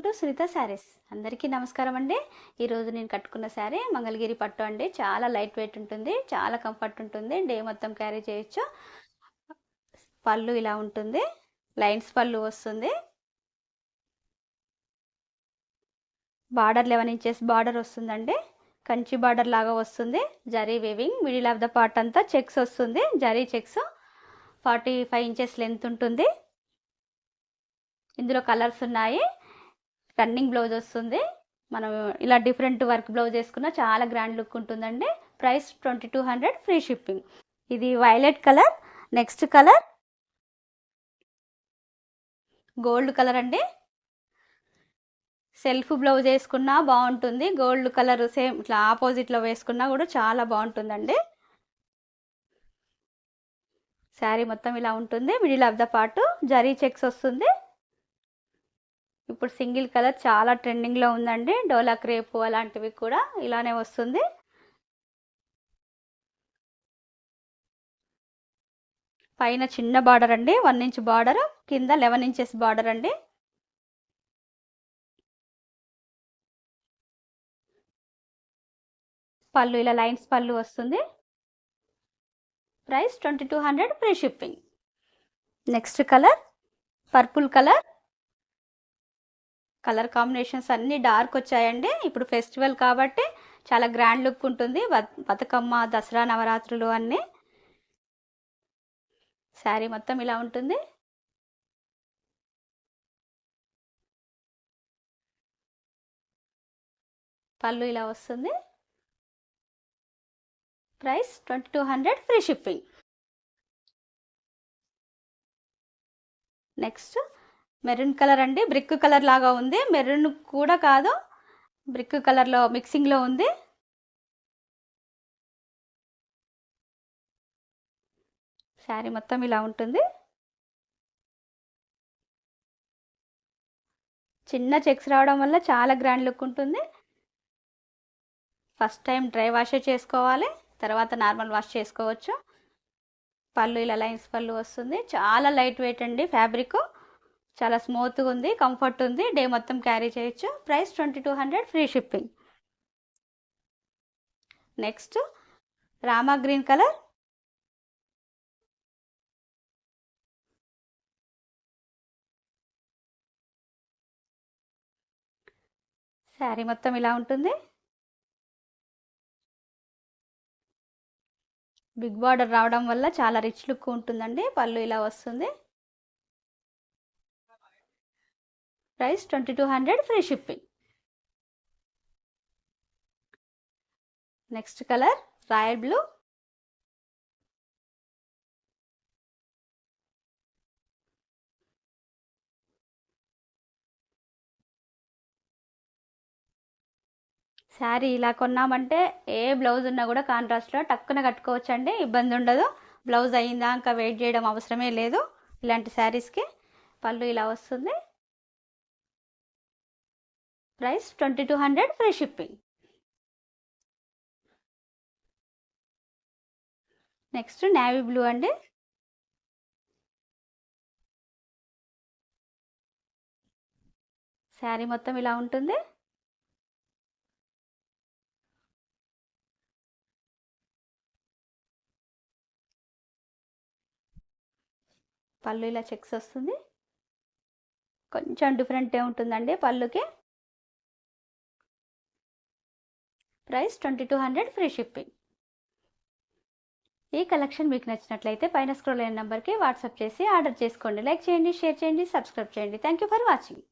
To Sunitha saris. అందరికీ నమస్కారం అండి. ఈరోజు నేను కట్టుకున్న శారీ మంగళగిరి పట్టు అండి. చాలా లైట్ వెయిట్ ఉంటుంది, చాలా కంఫర్ట్ ఉంటుంది, డే మొత్తం క్యారీ చేయొచ్చు. పళ్ళు ఇలా ఉంటుంది, లైన్స్ పళ్ళు వస్తుంది, బార్డర్ 11 ఇంచెస్ బార్డర్ వస్తుందండి. కంచి బార్డర్ లాగా వస్తుంది, zari weaving. Middle of the part అంతా చెక్స్ వస్తుంది, జరీ చెక్స్. 45 ఇంచెస్ లెంత్ ఉంటుంది. ఇందులో కలర్స్ ఉన్నాయి. రన్నింగ్ బ్లౌజ్ వస్తుంది. మనం ఇలా డిఫరెంట్ వర్క్ బ్లౌజ్ వేసుకున్న చాలా గ్రాండ్ లుక్ ఉంటుందండి. Price 2200, free shipping. ఇది violet colour. Next colour gold colour అండి. సెల్ఫ్ బ్లౌజ్ వేసుకున్నా బాగుంటుంది. గోల్డ్ కలర్ సేమ్ ఇట్లా ఆపోజిట్లో వేసుకున్నా కూడా చాలా బాగుంటుందండి. శారీ మొత్తం ఇలా ఉంటుంది. Middle of the part zari checks వస్తుంది. ఇప్పుడు సింగిల్ కలర్ చాలా ట్రెండింగ్లో ఉందండి. డోలా క్రేపు అలాంటివి కూడా ఇలానే వస్తుంది. పైన చిన్న బార్డర్ అండి, 1 ఇంచ్ బార్డర్, కింద 11 ఇంచెస్ బార్డర్ అండి. పళ్ళు ఇలా లైన్స్ పళ్ళు వస్తుంది. Price 2200, free shipping. Next colour purple colour. Colour combinations అన్నీ డార్క్ వచ్చాయండి. ఇప్పుడు ఫెస్టివల్ కాబట్టి చాలా గ్రాండ్ లుక్ ఉంటుంది. బతుకమ్మ, దసరా, నవరాత్రులు అన్నీ. శారీ మొత్తం ఇలా ఉంటుంది. పళ్ళు ఇలా వస్తుంది. Price 2200, free shipping. Next maroon colour అండి. బ్రిక్ కలర్ లాగా ఉంది, మెరూన్ కూడా కాదు, బ్రిక్ కలర్లో మిక్సింగ్లో ఉంది. శారీ మొత్తం ఇలా ఉంటుంది. చిన్న చెక్స్ రావడం వల్ల చాలా గ్రాండ్ లుక్ ఉంటుంది. ఫస్ట్ టైం డ్రై వాష్ చేసుకోవాలి, తర్వాత నార్మల్ వాష్ చేసుకోవచ్చు. పళ్ళు ఇలా లైన్స్ పళ్ళు వస్తుంది. చాలా లైట్ వెయిట్ అండి. ఫ్యాబ్రిక్ చాలా స్మూత్గా ఉంది, కంఫర్ట్ ఉంది, డే మొత్తం క్యారీ చేయొచ్చు. Price 2200, free shipping. Next Rama green colour. Sari మొత్తం ఇలా ఉంటుంది. బిగ్ బార్డర్ రావడం వల్ల చాలా రిచ్ లుక్ ఉంటుందండి. పళ్ళు ఇలా వస్తుంది. Price 2200, free shipping. Next colour royal blue. Sari ఇలా కొన్నామంటే ఏ బ్లౌజ్ ఉన్నా కూడా కాంట్రాస్ట్లో టక్కున కట్టుకోవచ్చండి, ఇబ్బంది ఉండదు. బ్లౌజ్ అయిందా ఇంకా వెయిట్ చేయడం అవసరమే లేదు ఇలాంటి శారీస్కి. పళ్ళు ఇలా వస్తుంది. Price 2200, free shipping. Next navy blue అండి. శారీ మొత్తం ఇలా ఉంటుంది. పళ్ళు ఇలా చెక్స్ వస్తుంది. కొంచెం డిఫరెంటే ఉంటుందండి పళ్ళుకి. Price 2200, free shipping. ఈ కలెక్షన్ మీకు నచ్చినట్లయితే పైన స్క్రోల్ అయిన నెంబర్కి వాట్సాప్ చేసి ఆర్డర్ చేసుకోండి. లైక్ చేయండి, షేర్ చేయండి, సబ్స్క్రైబ్ చేయండి. Thank you for watching.